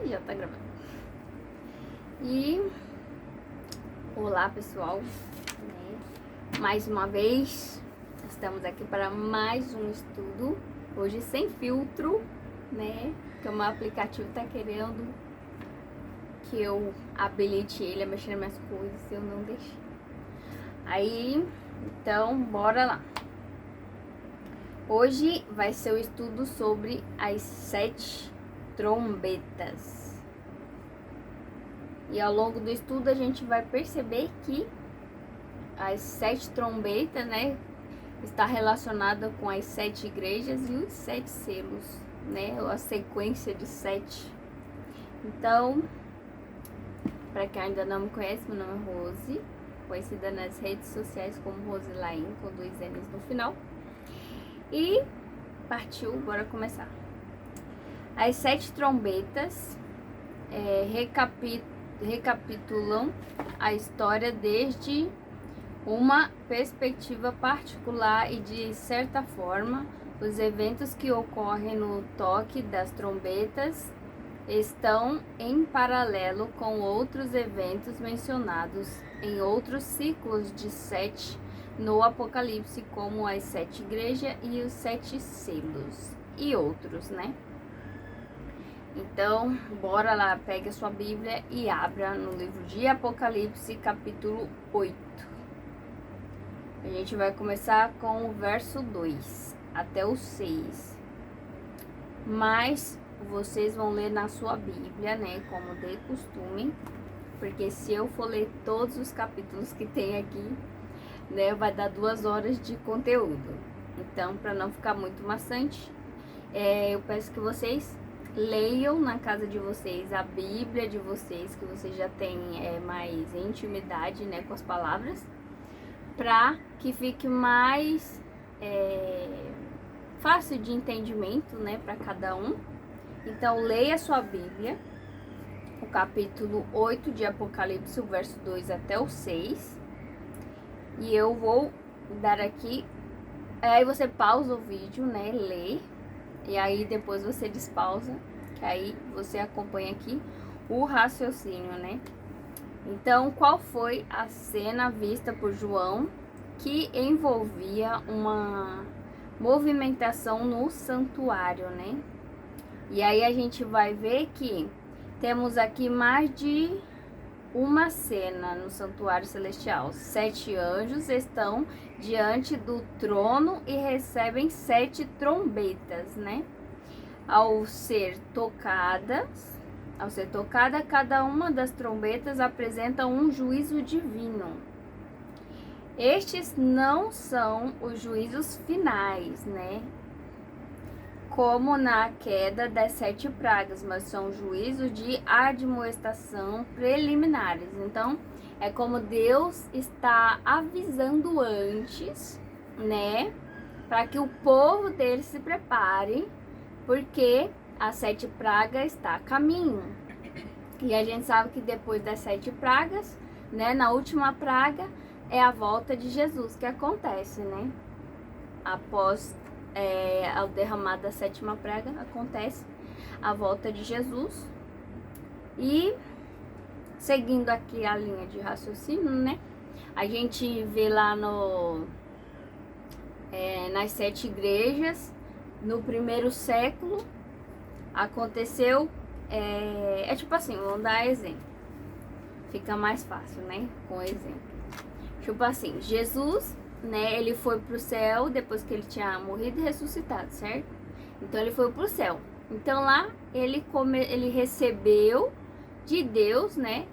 Ih, já tá gravando. E olá, pessoal, né? Mais uma vez estamos aqui para mais um estudo, hoje sem filtro, né? Que o meu aplicativo tá querendo que eu habilite ele a mexer nas minhas coisas, eu não deixei. Aí, então, bora lá. Hoje vai ser o estudo sobre as 7 trombetas. E ao longo do estudo a gente vai perceber que as 7 trombetas, né, está relacionada com as 7 igrejas e os 7 selos, né, a sequência de 7. Então, para quem ainda não me conhece, meu nome é Rose, conhecida nas redes sociais como Rose Lain, com 2 N's no final. E partiu, bora começar. As 7 trombetas recapitulam a história desde uma perspectiva particular e, de certa forma, os eventos que ocorrem no toque das trombetas estão em paralelo com outros eventos mencionados em outros ciclos de 7 no Apocalipse, como as 7 igrejas e os 7 selos e outros, né? Então, bora lá, pegue a sua Bíblia e abra no livro de Apocalipse, capítulo 8. A gente vai começar com o verso 2 até o 6. Mas vocês vão ler na sua Bíblia, né, como de costume, porque se eu for ler todos os capítulos que tem aqui, né, vai dar 2 horas de conteúdo. Então, para não ficar muito maçante, eu peço que vocês leiam na casa de vocês a Bíblia de vocês, que vocês já têm mais intimidade, né, com as palavras, para que fique mais fácil de entendimento, né, para cada um. Então, leia a sua Bíblia, o capítulo 8 de Apocalipse, o verso 2 até o 6. E eu vou dar aqui, aí você pausa o vídeo, né, lê, e aí depois você despausa, que aí você acompanha aqui o raciocínio, né? Então, qual foi a cena vista por João que envolvia uma movimentação no santuário, né? E aí a gente vai ver que temos aqui mais de uma cena no santuário celestial. 7 anjos estão diante do trono e recebem 7 trombetas, né? Ao ser tocada, cada uma das trombetas apresenta um juízo divino. Estes não são os juízos finais, né? Como na queda das 7 pragas, mas são juízos de admoestação preliminares. Então, é como Deus está avisando antes, né? Para que o povo dele se prepare, porque a 7 pragas está a caminho. E a gente sabe que depois das 7 pragas, né, na última praga, é a volta de Jesus que acontece, né? Após ao derramar da 7ª praga, acontece a volta de Jesus. E seguindo aqui a linha de raciocínio, né? A gente vê lá nas 7 igrejas, no primeiro século, aconteceu, tipo assim, vamos dar exemplo. Fica mais fácil, né? Com exemplo. Tipo assim, Jesus, né, ele foi pro céu depois que ele tinha morrido e ressuscitado, certo? Então ele foi pro céu. Então lá ele recebeu de Deus, né,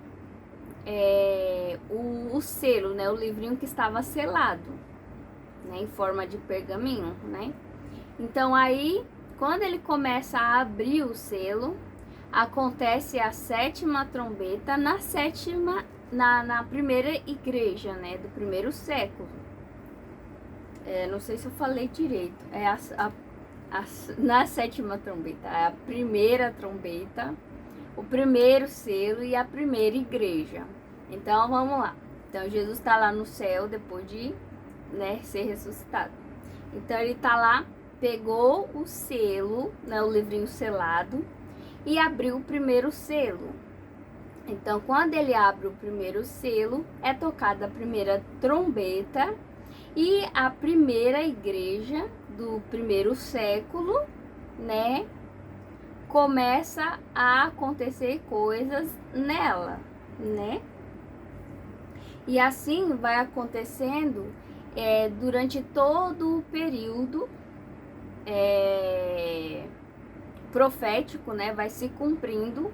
o selo, né, o livrinho que estava selado, né, em forma de pergaminho, né? Então aí, quando ele começa a abrir o selo, acontece a 7ª trombeta na primeira igreja, né, do primeiro século. Não sei se eu falei direito. Na 7ª trombeta, é a primeira trombeta, o primeiro selo e a primeira igreja. Então, vamos lá. Então, Jesus está lá no céu depois de, né, ser ressuscitado. Então, ele está lá, pegou o selo, né, o livrinho selado, e abriu o primeiro selo. Então, quando ele abre o primeiro selo, é tocada a primeira trombeta e a primeira igreja do primeiro século, né, começa a acontecer coisas nela, né? E assim vai acontecendo durante todo o período profético, né? Vai se cumprindo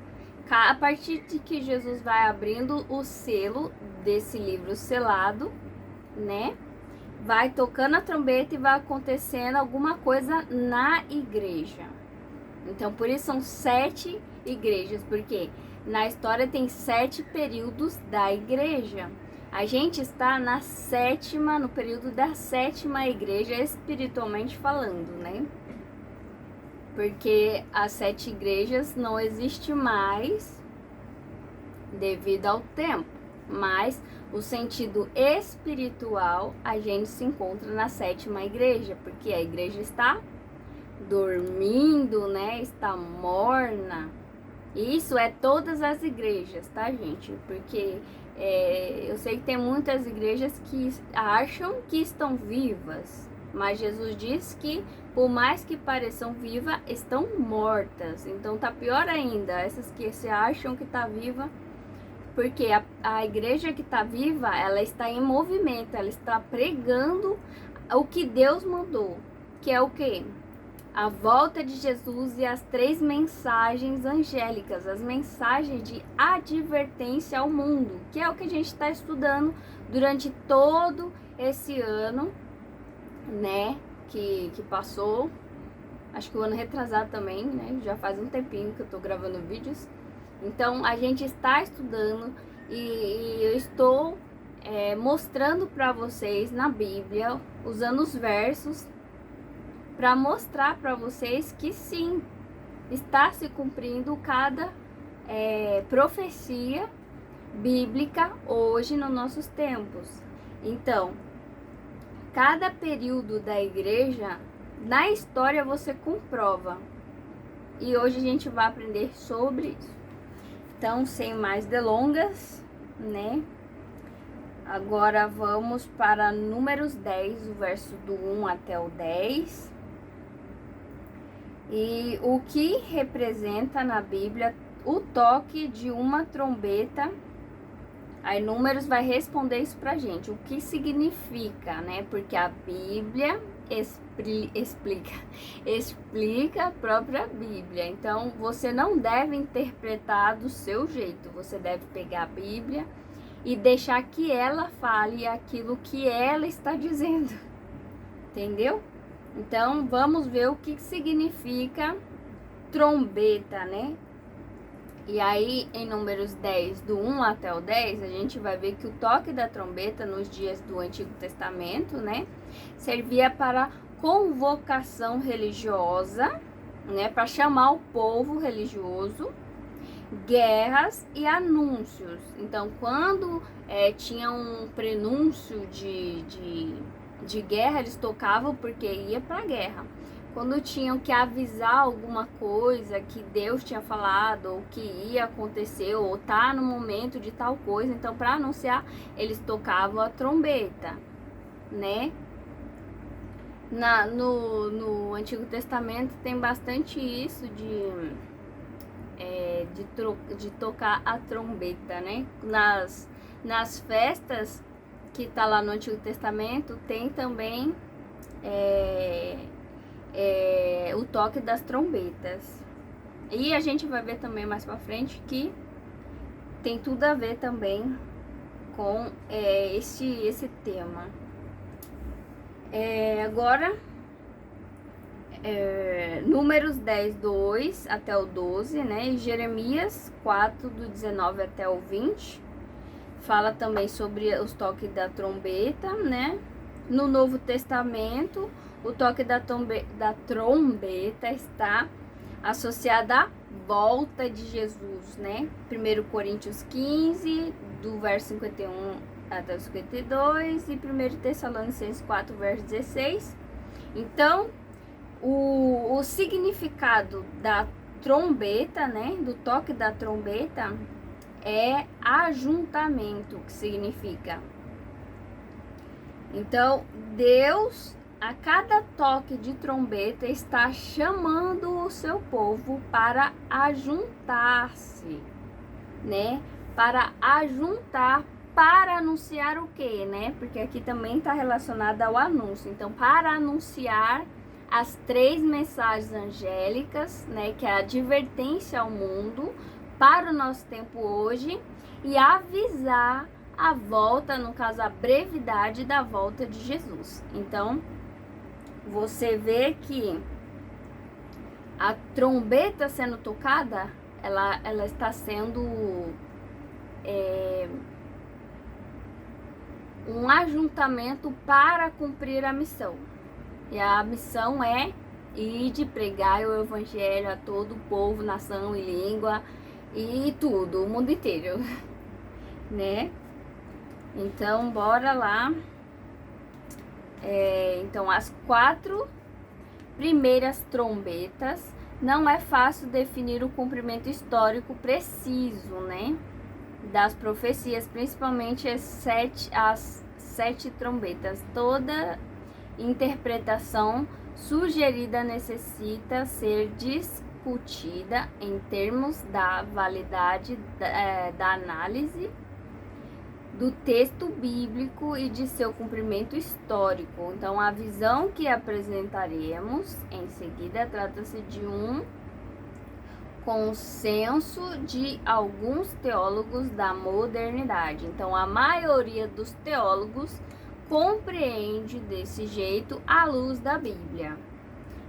a partir de que Jesus vai abrindo o selo desse livro selado, né? Vai tocando a trombeta e vai acontecendo alguma coisa na igreja. Então, por isso são 7 igrejas, porque na história tem 7 períodos da igreja. A gente está no período da 7ª igreja, espiritualmente falando, né? Porque as 7 igrejas não existem mais devido ao tempo, mas o sentido espiritual a gente se encontra na 7ª igreja, porque a igreja está dormindo, né? Está morna. Isso é todas as igrejas, tá, gente? Porque eu sei que tem muitas igrejas que acham que estão vivas, mas Jesus diz que, por mais que pareçam vivas, estão mortas. Então tá pior ainda, essas que se acham que tá viva, porque a igreja que tá viva, ela está em movimento, ela está pregando o que Deus mandou, que é o quê? A volta de Jesus e as 3 mensagens angélicas, as mensagens de advertência ao mundo, que é o que a gente está estudando durante todo esse ano, né, que passou, acho que o ano retrasado também, né, já faz um tempinho que eu tô gravando vídeos. Então, a gente está estudando e eu estou mostrando para vocês na Bíblia, usando os versos, para mostrar para vocês que sim, está se cumprindo cada profecia bíblica hoje nos nossos tempos. Então, cada período da igreja, na história você comprova. E hoje a gente vai aprender sobre isso. Então, sem mais delongas, né? Agora vamos para Números 10, o verso do 1 até o 10. E o que representa na Bíblia o toque de uma trombeta. Aí Números vai responder isso pra gente, o que significa, né? Porque a Bíblia explica a própria Bíblia. Então, você não deve interpretar do seu jeito. Você deve pegar a Bíblia e deixar que ela fale aquilo que ela está dizendo. Entendeu? Então, vamos ver o que significa trombeta, né? E aí, em Números 10, do 1 até o 10, a gente vai ver que o toque da trombeta nos dias do Antigo Testamento, né, servia para convocação religiosa, né, para chamar o povo religioso, guerras e anúncios. Então, quando tinha um prenúncio de guerra, eles tocavam porque ia para a guerra. Quando tinham que avisar alguma coisa que Deus tinha falado, ou que ia acontecer, ou tá no momento de tal coisa, então para anunciar, eles tocavam a trombeta, né? No Antigo Testamento tem bastante isso de tocar a trombeta, né? Nas festas que tá lá no Antigo Testamento, tem também o toque das trombetas. E a gente vai ver também mais pra frente que tem tudo a ver também com esse tema. Agora, Números 10, 2 até o 12, né? E Jeremias 4, do 19 até o 20. Fala também sobre os toques da trombeta, né? No Novo Testamento, o toque da trombeta está associado à volta de Jesus, né? 1 Coríntios 15, do verso 51 até o 52, e 1 Tessalonicenses 4, verso 16. Então, o significado trombeta, né, do toque da trombeta, é ajuntamento, que significa. Então, Deus, a cada toque de trombeta, está chamando o seu povo para ajuntar-se, né? Para ajuntar, para anunciar o quê, né? Porque aqui também está relacionado ao anúncio. Então, para anunciar as 3 mensagens angélicas, né? Que é a advertência ao mundo para o nosso tempo hoje e avisar a volta, no caso, a brevidade da volta de Jesus. Então, você vê que a trombeta sendo tocada, ela está sendo um ajuntamento para cumprir a missão. E a missão é ir de pregar o evangelho a todo o povo, nação e língua e tudo, o mundo inteiro, né? Então, bora lá. Então, as 4 primeiras trombetas, não é fácil definir o cumprimento histórico preciso, né? Das profecias, principalmente as 7 trombetas. Toda interpretação sugerida necessita ser discutida em termos da validade da análise do texto bíblico e de seu cumprimento histórico. Então, a visão que apresentaremos em seguida trata-se de um consenso de alguns teólogos da modernidade. Então, a maioria dos teólogos compreende desse jeito à luz da Bíblia.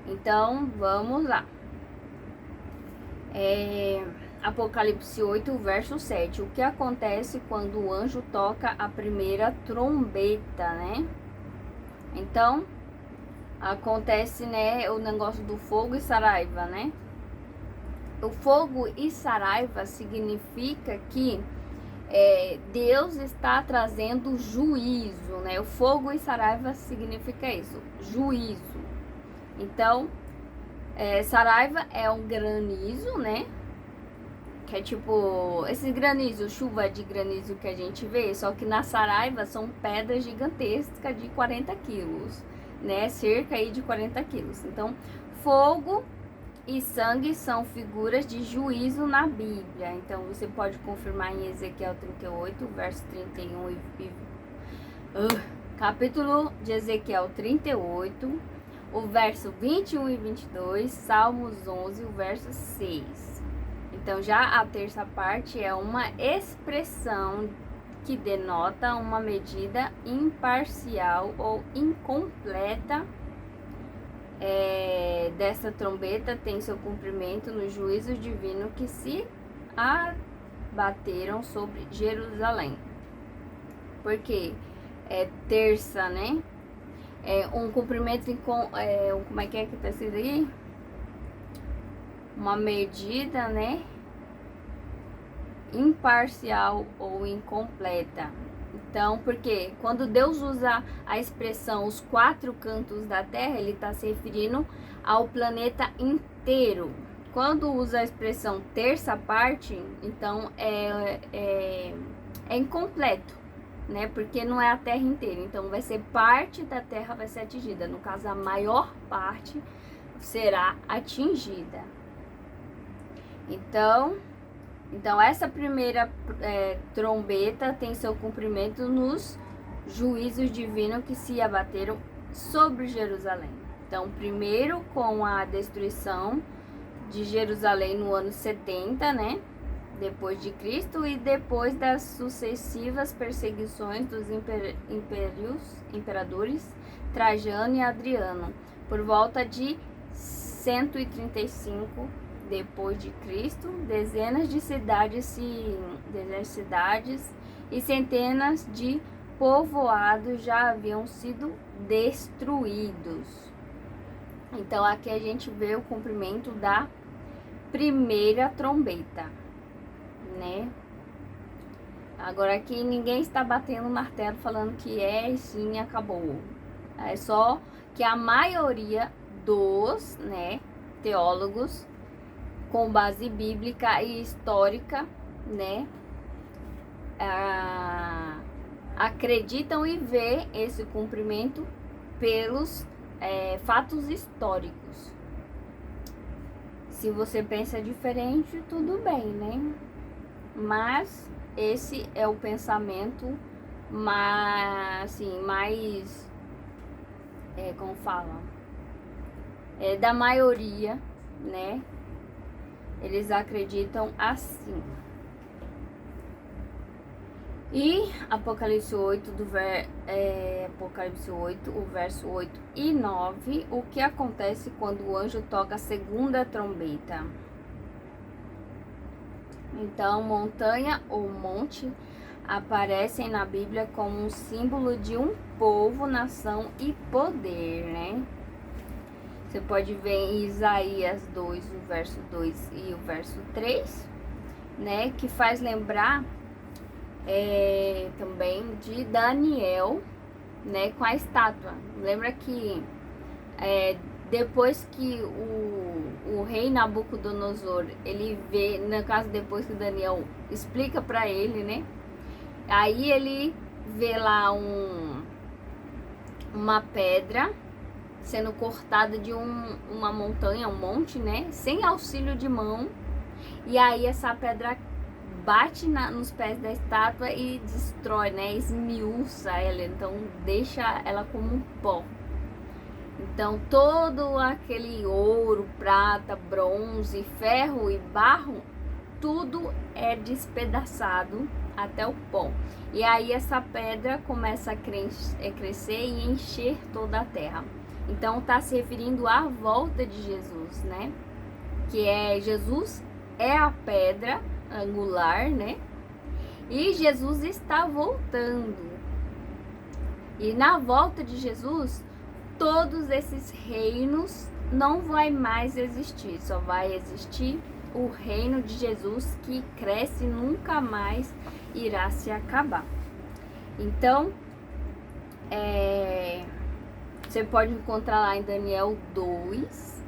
Então, vamos lá. Apocalipse 8, verso 7. O que acontece quando o anjo toca a primeira trombeta, né? Então, acontece, né, o negócio do fogo e saraiva, né? O fogo e saraiva significa que Deus está trazendo juízo, né? O fogo e saraiva significa isso, juízo. Então, saraiva é um granizo, né? Que é tipo, esses granizos, chuva de granizo que a gente vê, só que na saraiva são pedras gigantescas de 40 quilos, né? Cerca aí de 40 quilos. Então, fogo e sangue são figuras de juízo na Bíblia. Então, você pode confirmar em Ezequiel 38, verso 31 capítulo de Ezequiel 38, o verso 21 e 22, Salmos 11, o verso 6. Então, já a terça parte é uma expressão que denota uma medida imparcial ou incompleta dessa trombeta, tem seu cumprimento no juízo divino que se abateram sobre Jerusalém. Porque terça, né? Um cumprimento como é que tá escrito aí? Uma medida, né, imparcial ou incompleta. Então, porque quando Deus usa a expressão os 4 cantos da Terra, ele está se referindo ao planeta inteiro. Quando usa a expressão terça parte, então é incompleto, né? Porque não é a Terra inteira. Então, vai ser parte da Terra vai ser atingida. No caso, a maior parte será atingida. Então essa primeira trombeta tem seu cumprimento nos juízos divinos que se abateram sobre Jerusalém. Então, primeiro com a destruição de Jerusalém no ano 70, né? Depois de Cristo, e depois das sucessivas perseguições dos imperadores Trajano e Adriano, por volta de 135 depois de Cristo, dezenas de cidades e centenas de povoados já haviam sido destruídos. Então, aqui a gente vê o cumprimento da primeira trombeta, né? Agora aqui ninguém está batendo o martelo falando que sim, acabou. É só que a maioria dos, né, teólogos com base bíblica e histórica, né? Acreditam e vê esse cumprimento pelos fatos históricos. Se você pensa diferente, tudo bem, né? Mas esse é o pensamento mais como fala? Da maioria, né? Eles acreditam assim. E Apocalipse 8, Apocalipse 8, o verso 8 e 9, o que acontece quando o anjo toca a segunda trombeta? Então, montanha ou monte aparecem na Bíblia como um símbolo de um povo, nação e poder, né? Você pode ver em Isaías 2, o verso 2 e o verso 3, né? Que faz lembrar também de Daniel, né, com a estátua. Lembra que depois que o rei Nabucodonosor, ele vê, no caso depois que Daniel explica para ele, né, aí ele vê lá uma pedra sendo cortada de uma montanha, um monte, né, sem auxílio de mão, e aí essa pedra bate nos pés da estátua e destrói, né? Esmiuça ela, então deixa ela como um pó. Então todo aquele ouro, prata, bronze, ferro e barro, tudo é despedaçado até o pó. E aí essa pedra começa a crescer e encher toda a terra. Então está se referindo à volta de Jesus, né? Que Jesus é a pedra angular, né? E Jesus está voltando. E na volta de Jesus, todos esses reinos não vai mais existir. Só vai existir o reino de Jesus, que cresce e nunca mais irá se acabar. Então, você pode encontrar lá em Daniel 2,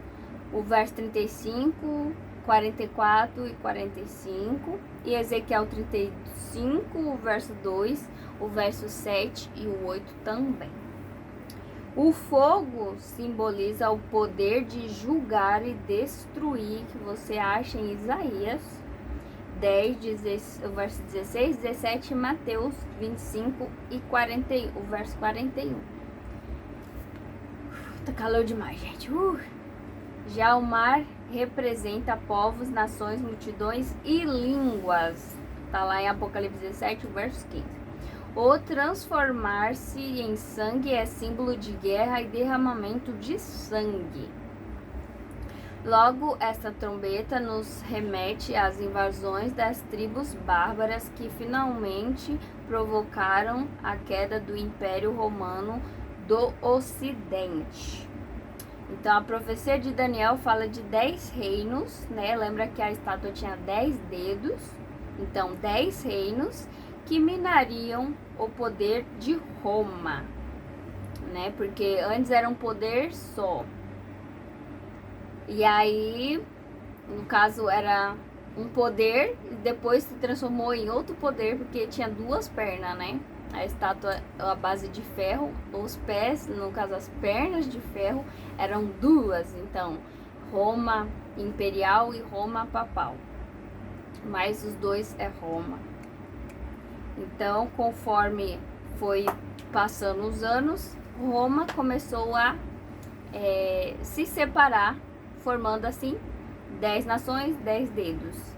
o verso 35, 44 e 45, e Ezequiel 35, o verso 2, o verso 7 e o 8 também. O fogo simboliza o poder de julgar e destruir, que você acha em Isaías 10, o verso 16, 17 e Mateus 25 e 41, o verso 41. Tá calor demais, gente. Já o mar representa povos, nações, multidões e línguas. Tá lá em Apocalipse 17, verso 15. O transformar-se em sangue é símbolo de guerra e derramamento de sangue. Logo, esta trombeta nos remete às invasões das tribos bárbaras que finalmente provocaram a queda do Império Romano do Ocidente. Então, a profecia de Daniel fala de 10 reinos, né? Lembra que a estátua tinha 10 dedos? Então, 10 reinos que minariam o poder de Roma, né? Porque antes era um poder só. E aí, no caso, era um poder e depois se transformou em outro poder, porque tinha duas pernas, né? A estátua, a base de ferro, os pés, no caso as pernas de ferro, eram duas. Então, Roma imperial e Roma papal. Mas os dois é Roma. Então, conforme foi passando os anos, Roma começou a se separar, formando assim 10 nações, 10 dedos.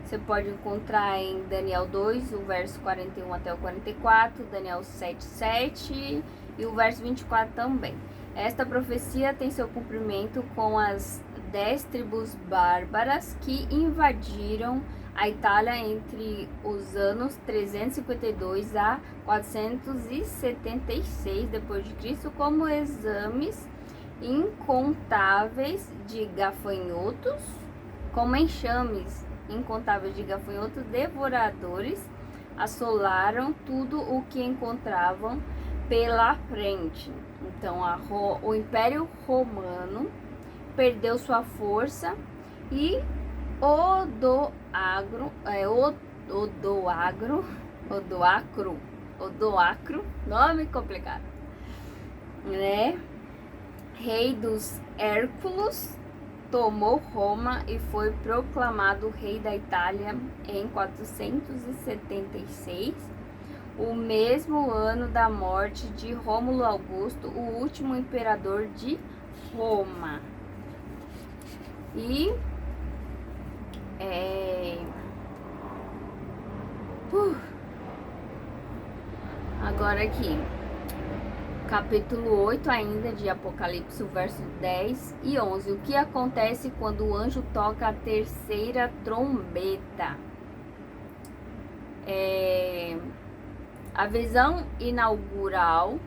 Você pode encontrar em Daniel 2, o verso 41 até o 44, Daniel 7, 7 e o verso 24 também. Esta profecia tem seu cumprimento com as 10 tribos bárbaras que invadiram a Itália entre os anos 352 a 476 d.C., como exames incontáveis de gafanhotos, como enxames incontáveis de gafanhotos devoradores assolaram tudo o que encontravam pela frente. Então, o Império Romano perdeu sua força E Odoacro, nome complicado, né? Rei dos Hérculos, tomou Roma e foi proclamado rei da Itália em 476, o mesmo ano da morte de Rômulo Augusto, o último imperador de Roma. E agora aqui, capítulo 8 ainda de Apocalipse, verso 10 e 11. O que acontece quando o anjo toca a terceira trombeta? A visão inaugural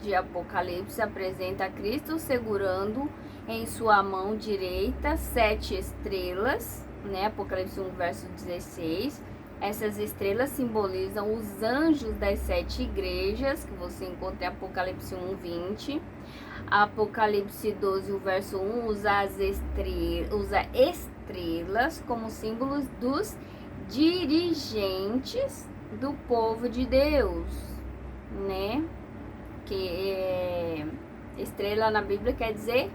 de Apocalipse apresenta Cristo segurando em sua mão direita 7 estrelas, né? Apocalipse 1, verso 16. Essas estrelas simbolizam os anjos das 7 igrejas, que você encontra em Apocalipse 1, 20. Apocalipse 12, o verso 1, usa estrelas como símbolos dos dirigentes do povo de Deus, né? Que estrela na Bíblia quer dizer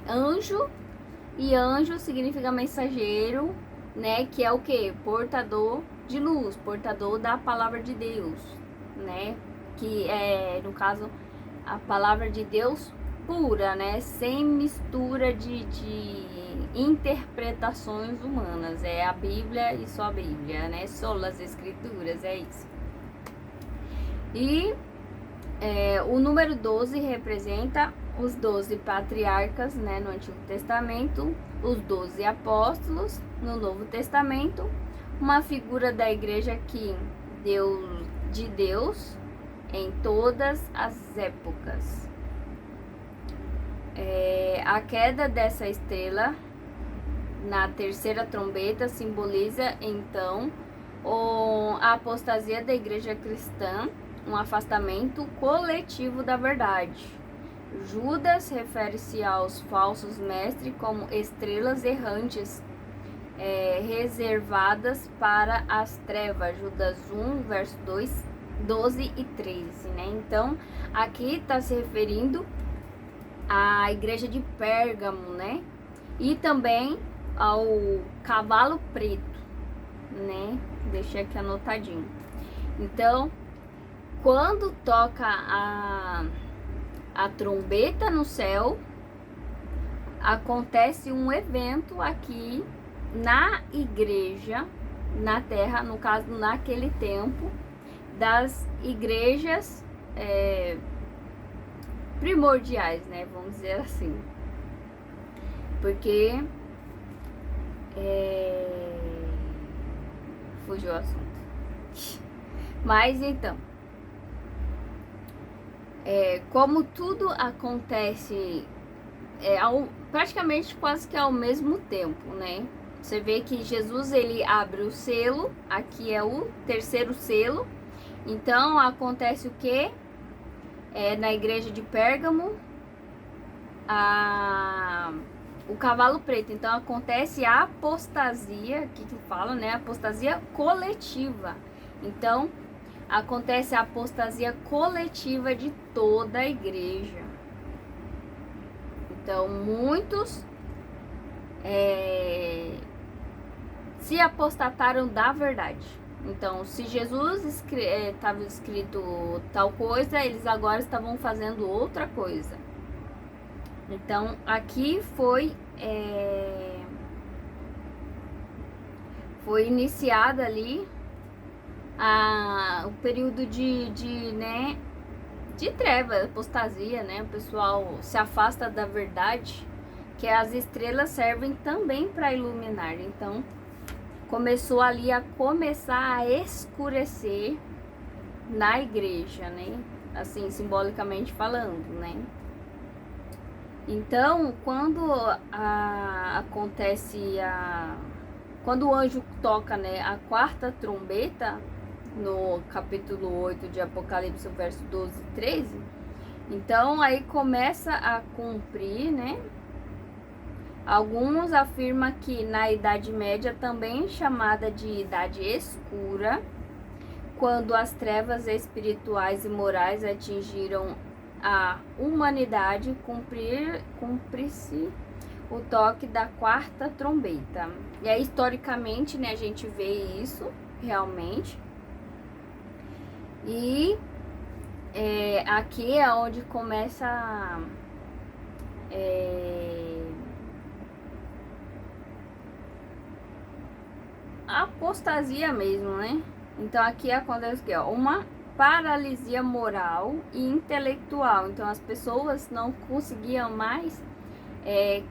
anjo, e anjo significa mensageiro, né? Que é o que? Portador de luz, portador da palavra de Deus, né? Que é, no caso, a palavra de Deus pura, né? Sem mistura de interpretações humanas. É a Bíblia e só a Bíblia, né? Só as Escrituras, é isso. E o número 12 representa os 12 patriarcas, né, no Antigo Testamento, os 12 apóstolos no Novo Testamento, uma figura da igreja de Deus em todas as épocas. A queda dessa estrela na terceira trombeta simboliza então a apostasia da igreja cristã, um afastamento coletivo da verdade. Judas refere-se aos falsos mestres como estrelas errantes reservadas para as trevas. Judas 1, verso 12 e 13, né? Então, aqui está se referindo à igreja de Pérgamo, né? E também ao cavalo preto, né? Deixei aqui anotadinho. Então, quando toca a trombeta no céu, acontece um evento aqui na igreja, na terra, no caso, naquele tempo, das igrejas primordiais, né? Vamos dizer assim. Porque fugiu o assunto. Mas então, como tudo acontece praticamente quase que ao mesmo tempo, né? Você vê que Jesus, ele abre o selo, aqui é o terceiro selo. Então acontece o que? Na igreja de Pérgamo, o cavalo preto. Então acontece a apostasia, aqui que fala, né? Apostasia coletiva. Então acontece a apostasia coletiva de toda a igreja. Então, muitos se apostataram da verdade. Então, se Jesus estava escrito tal coisa, eles agora estavam fazendo outra coisa. Então, aqui foi iniciada ali o período de treva, apostasia, né? O pessoal se afasta da verdade, que as estrelas servem também para iluminar. Então, começou ali a escurecer na igreja, né? Assim, simbolicamente falando, né? Então, quando quando o anjo toca, né, a quarta trombeta, no capítulo 8 de Apocalipse, verso 12 e 13, então aí começa a cumprir, né, Alguns afirmam que na Idade Média, também chamada de Idade Escura, quando as trevas espirituais e morais atingiram a humanidade, cumpre-se o toque da quarta trombeta. E aí, historicamente, né, a gente vê isso realmente. E aqui é onde começa a apostasia mesmo, né? Então aqui acontece o quê? Uma paralisia moral e intelectual. Então as pessoas não conseguiam mais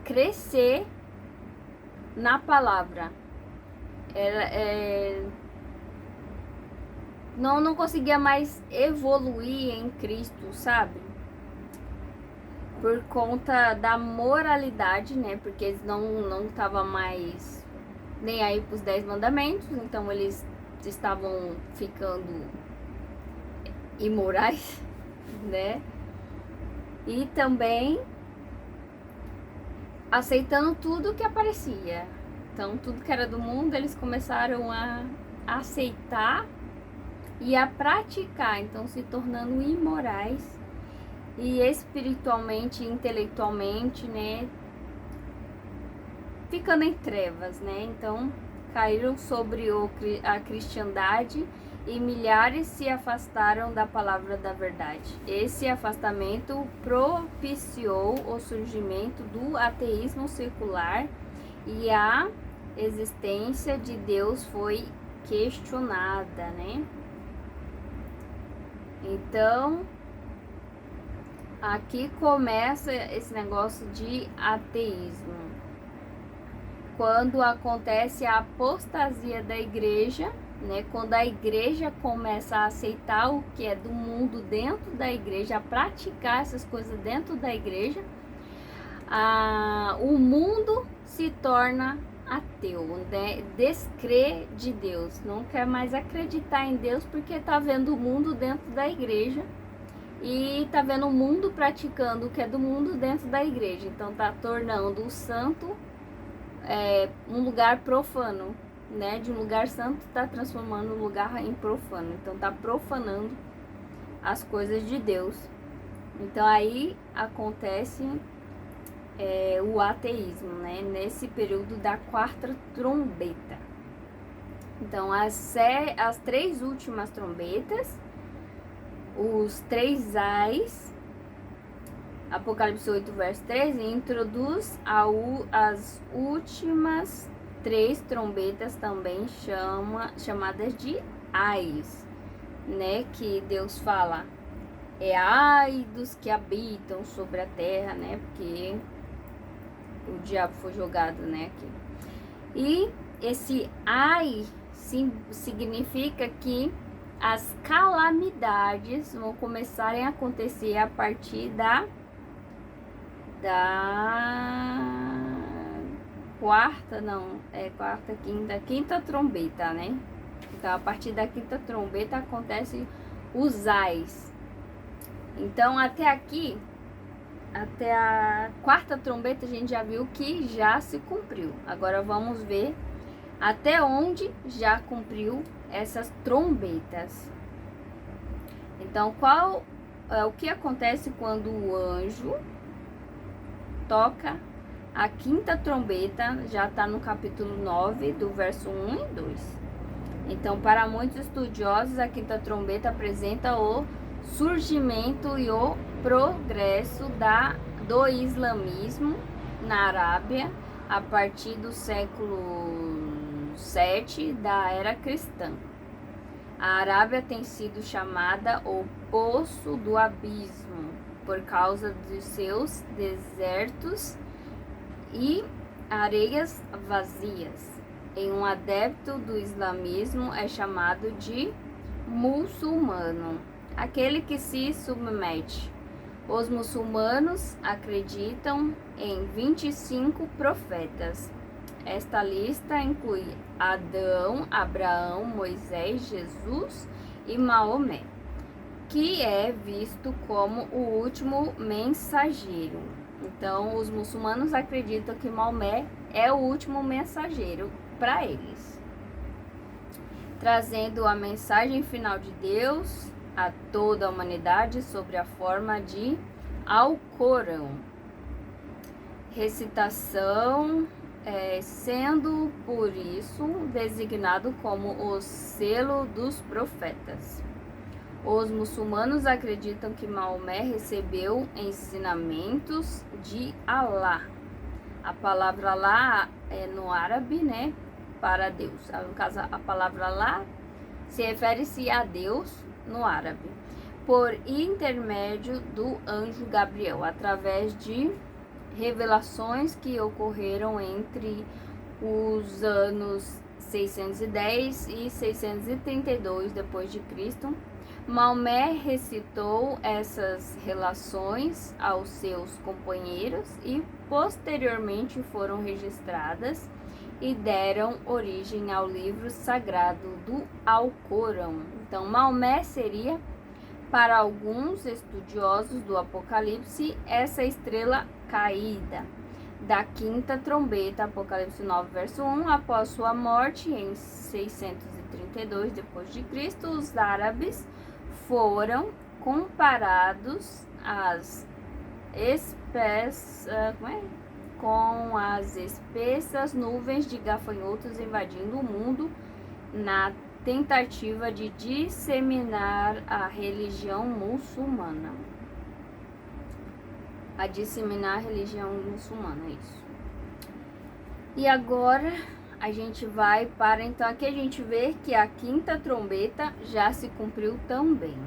crescer na palavra. Não conseguia mais evoluir em Cristo, sabe? Por conta da moralidade, né? Porque eles não estavam mais nem aí pros 10 mandamentos, então eles estavam ficando imorais, né? E também aceitando tudo que aparecia. Então, tudo que era do mundo, eles começaram a aceitar e a praticar, então se tornando imorais e espiritualmente, intelectualmente, né, ficando em trevas, né? Então caíram sobre a cristandade e milhares se afastaram da palavra da verdade. Esse afastamento propiciou o surgimento do ateísmo secular e a existência de Deus foi questionada, né? Então, aqui começa esse negócio de ateísmo. Quando acontece a apostasia da igreja, né? Quando a igreja começa a aceitar o que é do mundo dentro da igreja, a praticar essas coisas dentro da igreja, o mundo se torna ateu, né? Descrê de Deus, não quer mais acreditar em Deus porque tá vendo o mundo dentro da igreja e tá vendo o mundo praticando o que é do mundo dentro da igreja, então tá tornando o santo um lugar profano, né? De um lugar santo tá transformando um lugar em profano, então tá profanando as coisas de Deus. Então aí acontece o ateísmo, né? Nesse período da quarta trombeta. Então as 3 últimas trombetas, os 3 ais, Apocalipse 8, verso 13, introduz as últimas 3 trombetas, também chamadas de ais, né? Que Deus fala, ai dos que habitam sobre a terra, né? Porque o diabo foi jogado, né, aqui. E esse ai significa que as calamidades vão começarem a acontecer a partir da quinta trombeta, né? Então, a partir da quinta trombeta acontece os ais. Então, até aqui, até a quarta trombeta, a gente já viu que já se cumpriu. Agora vamos ver até onde já cumpriu essas trombetas. Então, o que acontece quando o anjo toca a quinta trombeta? Já está no capítulo 9, do verso 1 e 2. Então, para muitos estudiosos, a quinta trombeta apresenta o surgimento e o progresso do islamismo na Arábia a partir do século 7 da era cristã. A Arábia tem sido chamada o Poço do Abismo por causa dos seus desertos e areias vazias. Em um adepto do islamismo é chamado de muçulmano, aquele que se submete. Os muçulmanos acreditam em 25 profetas. Esta lista inclui Adão, Abraão, Moisés, Jesus e Maomé, que é visto como o último mensageiro. Então, os muçulmanos acreditam que Maomé é o último mensageiro para eles, trazendo a mensagem final de Deus a toda a humanidade sobre a forma de Alcorão. Recitação, sendo por isso designado como o selo dos profetas. Os muçulmanos acreditam que Maomé recebeu ensinamentos de Alá. A palavra Alá é no árabe, né, para Deus. No caso, a palavra Alá se refere-se a Deus no árabe, por intermédio do anjo Gabriel, através de revelações que ocorreram entre os anos 610 e 632 depois de Cristo. Maomé recitou essas relações aos seus companheiros e posteriormente foram registradas e deram origem ao livro sagrado do Alcorão. Então, Maomé seria, para alguns estudiosos do Apocalipse, essa estrela caída da quinta trombeta, Apocalipse 9, verso 1, após sua morte em 632 depois de Cristo, os árabes foram comparados às com as espessas nuvens de gafanhotos invadindo o mundo na tentativa de disseminar a religião muçulmana. Isso. E agora a gente vai para, então aqui a gente vê que a quinta trombeta já se cumpriu também.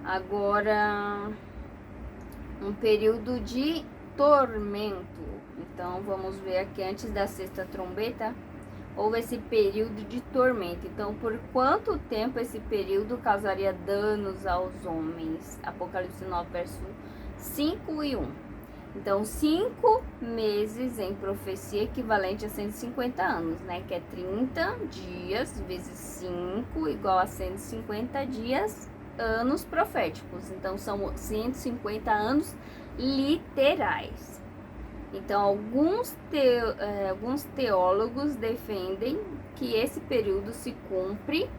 Agora, um período de tormento. Então vamos ver aqui, antes da sexta trombeta houve esse período de tormento. Então, por quanto tempo esse período causaria danos aos homens? Apocalipse 9, verso 5 e 1. Então, 5 meses em profecia, equivalente a 150 anos, né? Que é 30 dias vezes 5, igual a 150 dias, anos proféticos. Então, são 150 anos literais. Então, alguns teólogos defendem que esse período se cumpre.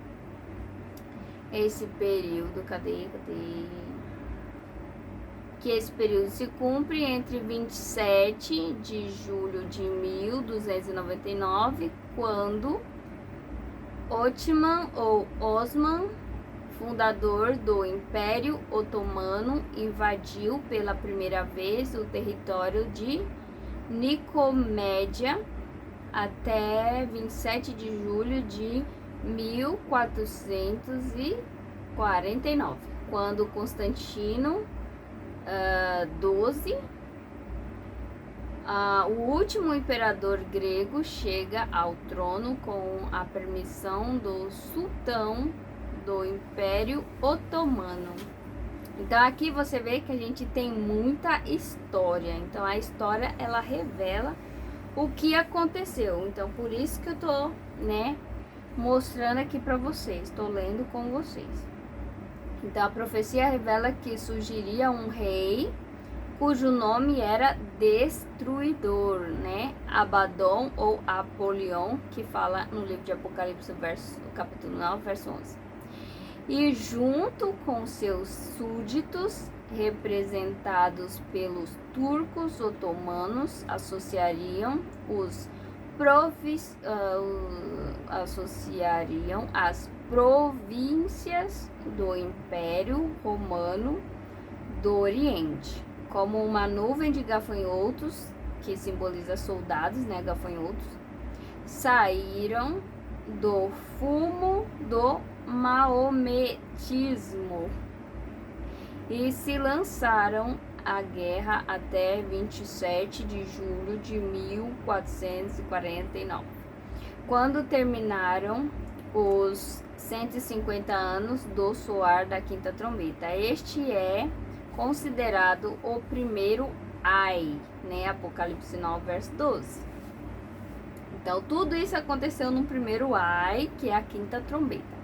Que esse período se cumpre entre 27 de julho de 1299, quando Otman ou Osman, fundador do Império Otomano, invadiu pela primeira vez o território de Nicomédia, até 27 de julho de 1449, quando Constantino XII, o último imperador grego, chega ao trono com a permissão do sultão do Império Otomano. Então aqui você vê que a gente tem muita história. Então a história, ela revela o que aconteceu. Então por isso que eu tô, mostrando aqui para vocês, tô lendo com vocês. Então a profecia revela que surgiria um rei cujo nome era Destruidor, Abaddon ou Apolion, que fala no livro de Apocalipse, capítulo 9, verso 11. E junto com seus súditos, representados pelos turcos otomanos, associariam as províncias do Império Romano do Oriente, como uma nuvem de gafanhotos, que simboliza soldados, gafanhotos, saíram do fumo do maometismo e se lançaram à guerra até 27 de julho de 1449, quando terminaram os 150 anos do soar da quinta trombeta. Este é considerado o primeiro Ai, Apocalipse 9, verso 12. Então, tudo isso aconteceu no primeiro Ai, que é a quinta trombeta.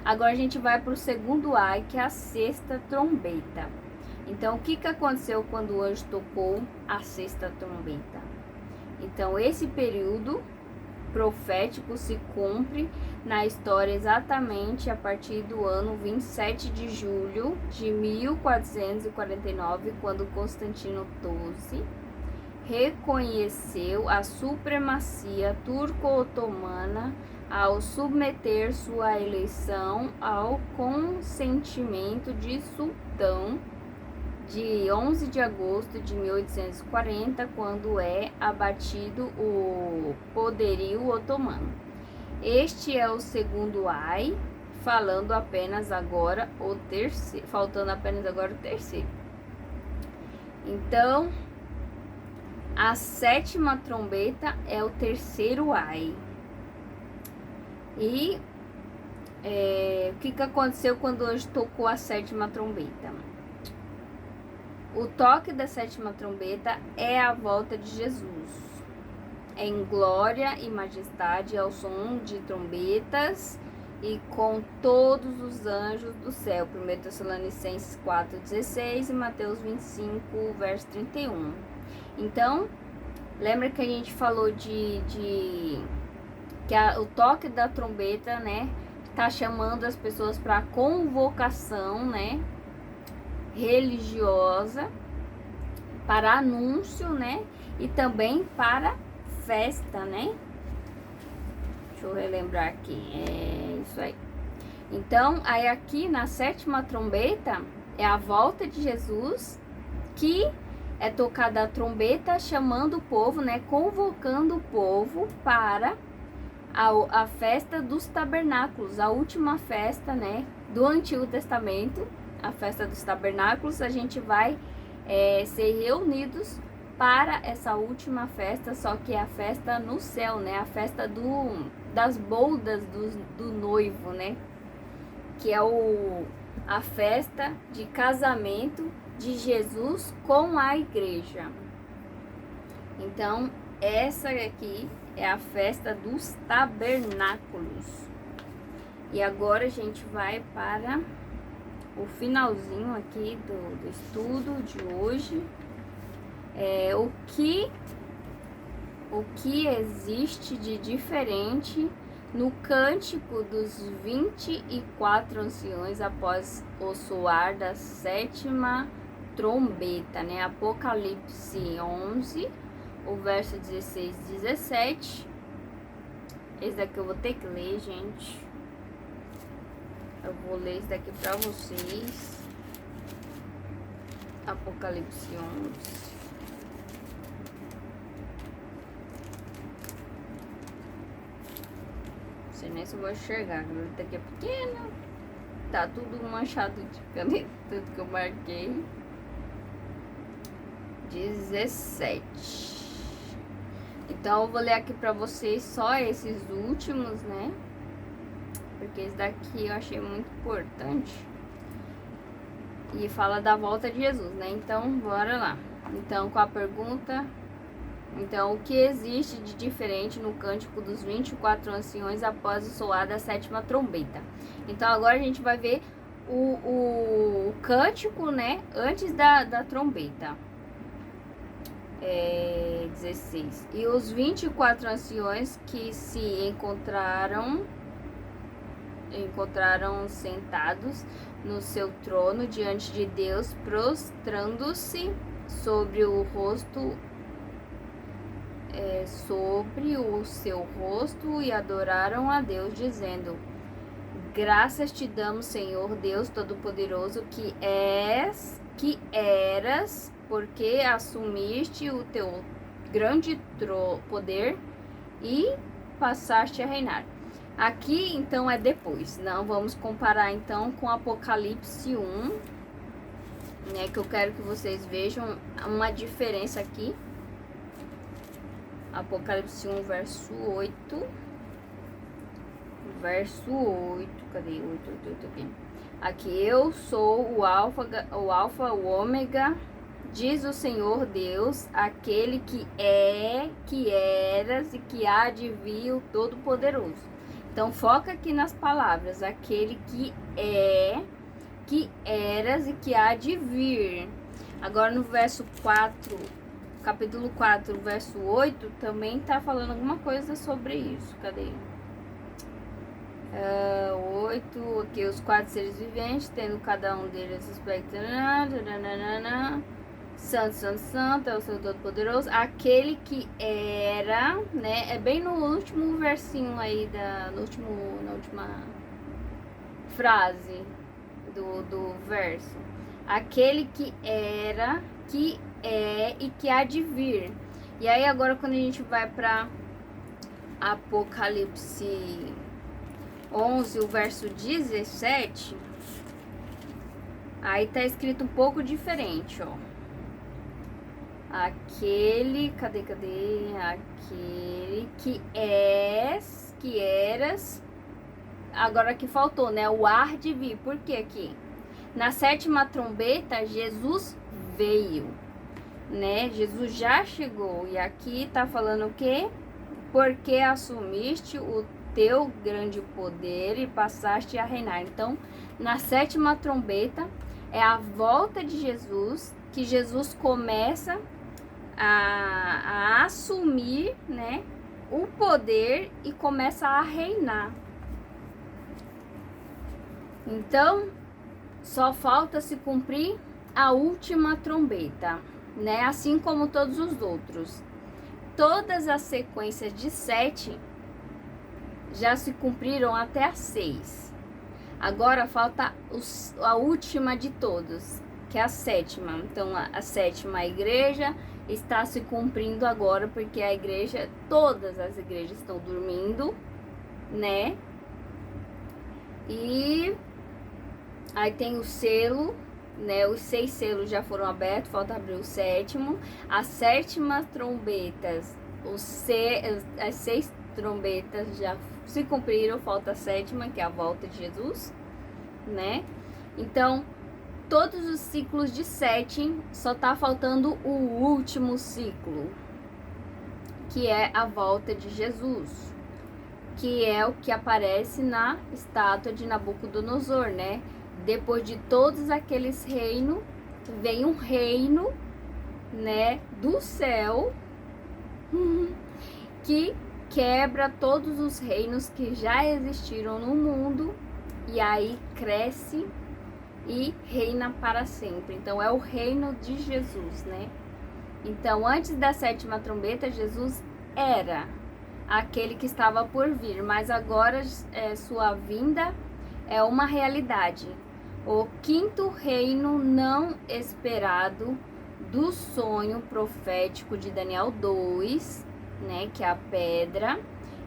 Agora a gente vai para o segundo Ai, que é a sexta trombeta. Então, o que aconteceu quando o anjo tocou a sexta trombeta? Então, esse período profético se cumpre na história exatamente a partir do ano 27 de julho de 1449, quando Constantino XII reconheceu a supremacia turco-otomana ao submeter sua eleição ao consentimento de sultão de 11 de agosto de 1840, quando é abatido o poderio otomano. Este é o segundo ai, faltando apenas agora o terceiro. Então, a sétima trombeta é o terceiro ai. E o que aconteceu quando hoje tocou a sétima trombeta? O toque da sétima trombeta é a volta de Jesus, em glória e majestade, ao som de trombetas e com todos os anjos do céu. 1 Tessalonicenses 4,16 e Mateus 25, verso 31. Então, lembra que a gente falou o toque da trombeta, né, tá chamando as pessoas para convocação, né, religiosa, para anúncio, né, e também para festa, né? Deixa eu relembrar aqui, é isso aí. Então, aí aqui na sétima trombeta é a volta de Jesus, que é tocada a trombeta chamando o povo, né, convocando o povo para a festa dos tabernáculos, a última festa, né, do Antigo Testamento. A festa dos tabernáculos, a gente vai ser reunidos para essa última festa, só que é a festa no céu, né? A festa das bodas do noivo, né? Que é a festa de casamento de Jesus com a igreja. Então, essa aqui é a festa dos tabernáculos. E agora a gente vai para o finalzinho aqui do estudo de hoje. O que existe de diferente no cântico dos 24 anciões após o soar da sétima trombeta, né? Apocalipse 11, o verso 16 e 17. Esse daqui eu vou ter que ler, gente. Eu vou ler isso daqui pra vocês. Apocalipse 11. Não sei nem se eu vou enxergar, a letra aqui é pequena. Tá tudo manchado de caneta, tudo que eu marquei. 17. Então eu vou ler aqui pra vocês só esses últimos, né? Porque esse daqui eu achei muito importante. E fala da volta de Jesus, né? Então, bora lá. Então, com a pergunta... Então, o que existe de diferente no cântico dos 24 anciões após o soar da sétima trombeta? Então, agora a gente vai ver o cântico, né? Antes da trombeta. 16. E os 24 anciões que se encontraram sentados no seu trono diante de Deus, prostrando-se sobre o seu rosto e adoraram a Deus, dizendo: graças te damos, Senhor Deus Todo-Poderoso, que eras, porque assumiste o teu grande poder e passaste a reinar. Aqui, então, é depois. Não vamos comparar, então, com Apocalipse 1, né? Que eu quero que vocês vejam uma diferença aqui. Apocalipse 1, verso 8. Verso 8. Cadê? 8 aqui. Aqui, eu sou o Alfa, o Ômega, diz o Senhor Deus, aquele que é, que eras e que há de vir, o Todo-Poderoso. Então, foca aqui nas palavras, aquele que que eras e que há de vir. Agora no verso 4, capítulo 4, verso 8, também tá falando alguma coisa sobre isso. Cadê? 8, aqui os 4 seres viventes, tendo cada um deles aspecto. Santo, santo, santo, é o Senhor Todo-Poderoso. Aquele que era, né? É bem no último versinho aí, na última frase do verso. Aquele que era, que é e que há de vir. E aí agora quando a gente vai para Apocalipse 11, o verso 17, aí tá escrito um pouco diferente, ó. Aquele, cadê? Aquele que eras, agora que faltou, né? O há de vir. Por que aqui? Na 7ª trombeta, Jesus veio, né? Jesus já chegou. E aqui tá falando o quê? Porque assumiste o teu grande poder e passaste a reinar. Então, na 7ª trombeta, é a volta de Jesus, que Jesus começa a assumir, né, o poder e começa a reinar. Então, só falta se cumprir a última trombeta, né? Assim como todos os outros. Todas as sequências de 7 já se cumpriram até a 6. Agora falta a última de todos, que é a 7ª. Então, a 7ª igreja está se cumprindo agora, porque a igreja, todas as igrejas estão dormindo, né? E aí tem o selo, né? Os 6 selos já foram abertos, falta abrir o 7º. As 7ª trombetas, as 6 trombetas já se cumpriram, falta a 7ª, que é a volta de Jesus, né? Então, todos os ciclos de 7, só tá faltando o último ciclo, que é a volta de Jesus, que é o que aparece na estátua de Nabucodonosor, né? Depois de todos aqueles reinos, vem um reino, né, do céu, que quebra todos os reinos que já existiram no mundo, e aí cresce e reina para sempre. Então é o reino de Jesus, né? Então antes da 7ª trombeta, Jesus era aquele que estava por vir, mas agora sua vinda é uma realidade. O 5º reino não esperado do sonho profético de Daniel 2, né, que é a pedra,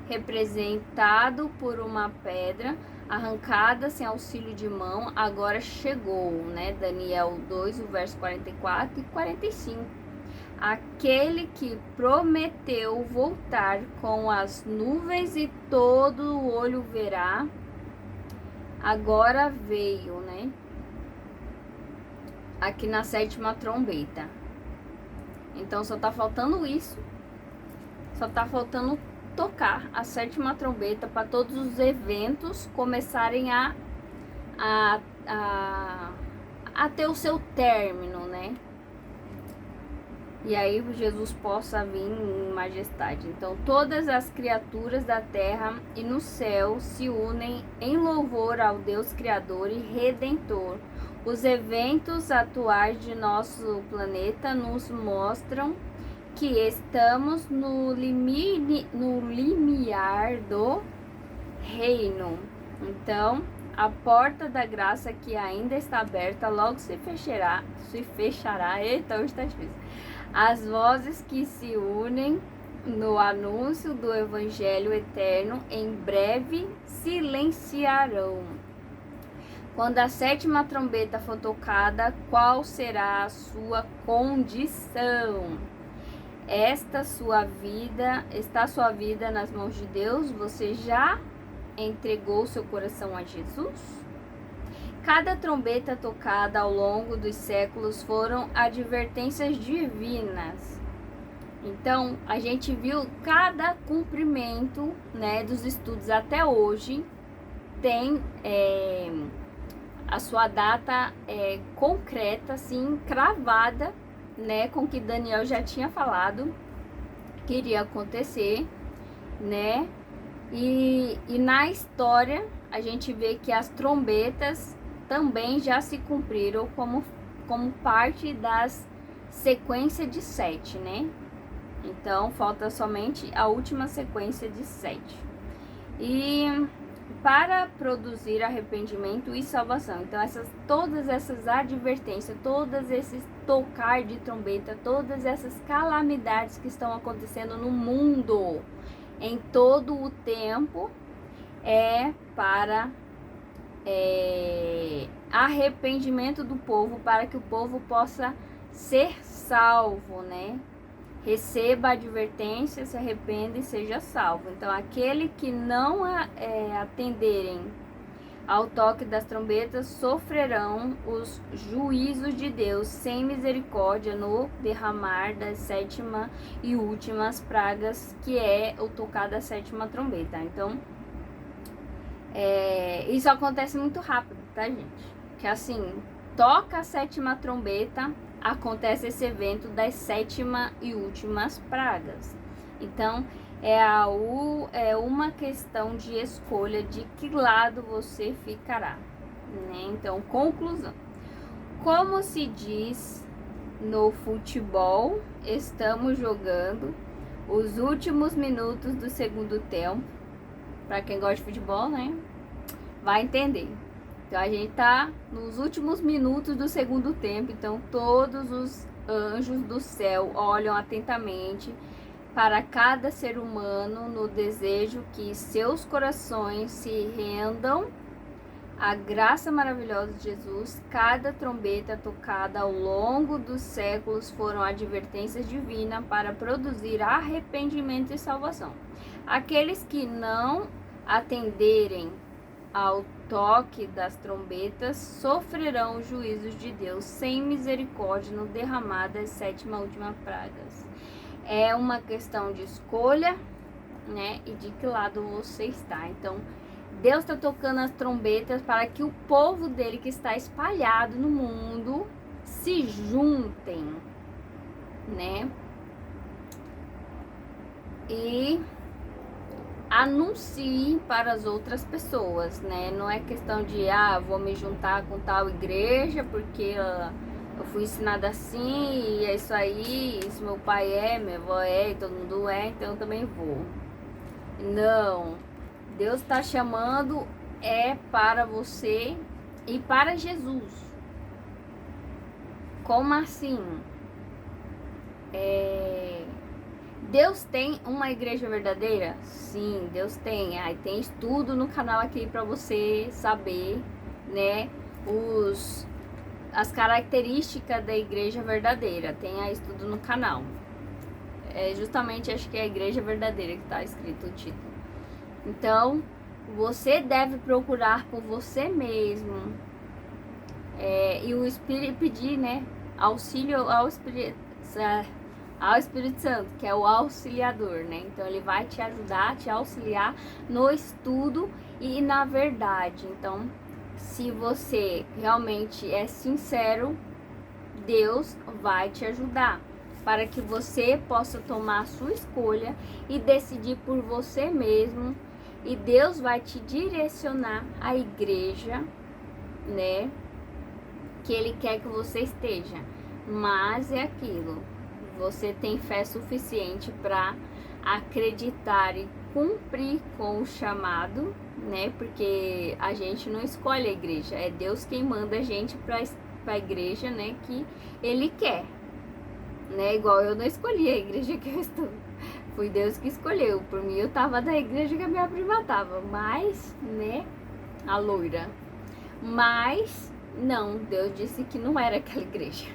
representado por uma pedra arrancada sem auxílio de mão, agora chegou, né? Daniel 2, o verso 44 e 45. Aquele que prometeu voltar com as nuvens e todo o olho verá, agora veio, né? Aqui na 7ª trombeta. Então só tá faltando isso. Só tá faltando tocar a 7ª trombeta para todos os eventos começarem a ter o seu término, né? E aí Jesus possa vir em majestade. Então todas as criaturas da terra e no céu se unem em louvor ao Deus Criador e Redentor. Os eventos atuais de nosso planeta nos mostram que estamos no limiar do reino. Então, a porta da graça que ainda está aberta logo se fechará. Eita, hoje está difícil. As vozes que se unem no anúncio do Evangelho eterno em breve silenciarão. Quando a 7ª trombeta for tocada, qual será a sua condição? Está sua vida nas mãos de Deus? Você já entregou seu coração a Jesus? Cada trombeta tocada ao longo dos séculos foram advertências divinas. Então, a gente viu cada cumprimento, né, dos estudos até hoje, tem a sua data concreta, assim, cravada, né, com que Daniel já tinha falado que iria acontecer, né? E na história a gente vê que as trombetas também já se cumpriram como parte das sequências de 7, né? Então falta somente a última sequência de 7. E para produzir arrependimento e salvação. Então todas essas advertências, todos esses tocar de trombeta, todas essas calamidades que estão acontecendo no mundo em todo o tempo para arrependimento do povo, para que o povo possa ser salvo, né? Receba a advertência, se arrependa e seja salvo. Então, aquele que não atenderem ao toque das trombetas sofrerão os juízos de Deus sem misericórdia no derramar das 7ª e últimas pragas, que é o tocar da 7ª trombeta. Então, isso acontece muito rápido, tá, gente? Que assim, toca a 7ª trombeta, acontece esse evento das 7ª e últimas pragas. Então, é uma questão de escolha de que lado você ficará, né? Então, conclusão. Como se diz no futebol, estamos jogando os últimos minutos do segundo tempo. Para quem gosta de futebol, né? Vai entender. Então, a gente tá nos últimos minutos do segundo tempo. Então, todos os anjos do céu olham atentamente para cada ser humano no desejo que seus corações se rendam à graça maravilhosa de Jesus. Cada trombeta tocada ao longo dos séculos foram advertências divinas para produzir arrependimento e salvação. Aqueles que não atenderem ao toque das trombetas sofrerão os juízos de Deus sem misericórdia no derramar das 7ª última pragas. É uma questão de escolha, né? E de que lado você está. Então, Deus está tocando as trombetas para que o povo dele que está espalhado no mundo se juntem, né? E anuncie para as outras pessoas, né? Não é questão de, vou me juntar com tal igreja porque eu fui ensinada assim e é isso aí, isso meu pai minha avó e todo mundo então eu também vou. Não, Deus está chamando para você e para Jesus. Como assim? Deus tem uma igreja verdadeira? Sim, Deus tem. Aí tem estudo no canal aqui para você saber, né, as características da igreja verdadeira. Tem aí estudo no canal. Justamente acho que é a igreja verdadeira que está escrito o título. Então, você deve procurar por você mesmo. E o Espírito pedir, né, auxílio ao Espírito Santo, que é o auxiliador, né? Então ele vai te ajudar, te auxiliar no estudo e na verdade. Então, se você realmente é sincero, Deus vai te ajudar para que você possa tomar a sua escolha e decidir por você mesmo. E Deus vai te direcionar à igreja, né, que Ele quer que você esteja. Mas é aquilo, você tem fé suficiente para acreditar e cumprir com o chamado, né? Porque a gente não escolhe a igreja, é Deus quem manda a gente para a igreja, né, que Ele quer, né? Igual eu não escolhi a igreja que eu estou, foi Deus que escolheu. Por mim eu tava da igreja que a minha prima tava, mas, né, a loira. Mas não, Deus disse que não era aquela igreja,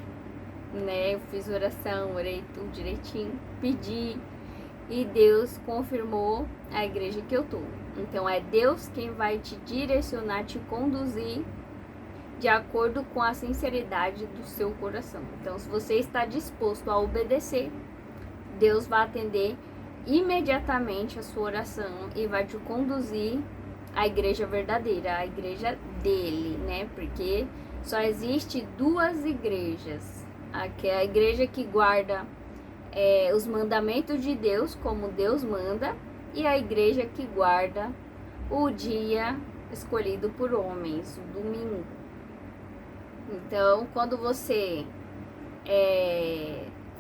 né? Eu fiz oração, orei tudo direitinho, pedi e Deus confirmou a igreja que eu tô. Então é Deus quem vai te direcionar, te conduzir de acordo com a sinceridade do seu coração. Então, se você está disposto a obedecer, Deus vai atender imediatamente a sua oração e vai te conduzir a igreja verdadeira, a igreja dele, né? Porque só existe duas igrejas. A igreja que guarda os mandamentos de Deus, como Deus manda, e a igreja que guarda o dia escolhido por homens, o domingo. Então, quando você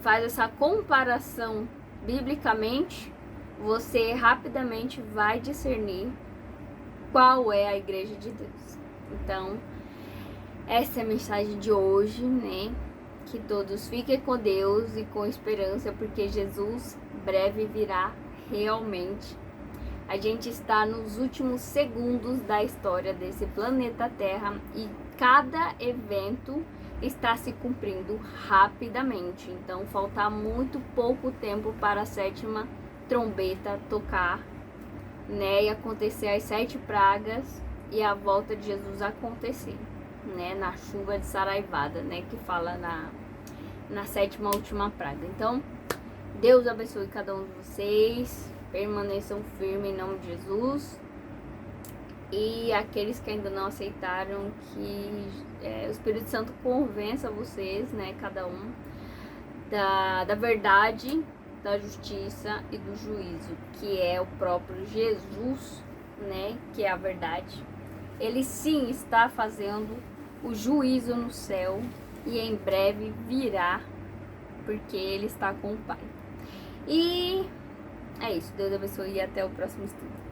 faz essa comparação biblicamente, você rapidamente vai discernir qual é a igreja de Deus. Então, essa é a mensagem de hoje, né? Que todos fiquem com Deus e com esperança, porque Jesus breve virá realmente. A gente está nos últimos segundos da história desse planeta Terra e cada evento está se cumprindo rapidamente. Então, falta muito pouco tempo para a sétima trombeta tocar, né? E acontecer as 7 pragas e a volta de Jesus acontecer, né? Na chuva de saraivada, né? Que fala na 7ª última praga. Então, Deus abençoe cada um de vocês. Permaneçam firmes em nome de Jesus. E aqueles que ainda não aceitaram, que o Espírito Santo convença vocês, né, cada um, da verdade, da justiça e do juízo, que é o próprio Jesus, né, que é a verdade. Ele sim está fazendo o juízo no céu e em breve virá, porque ele está com o Pai. E é isso. Deus abençoe e até o próximo estudo.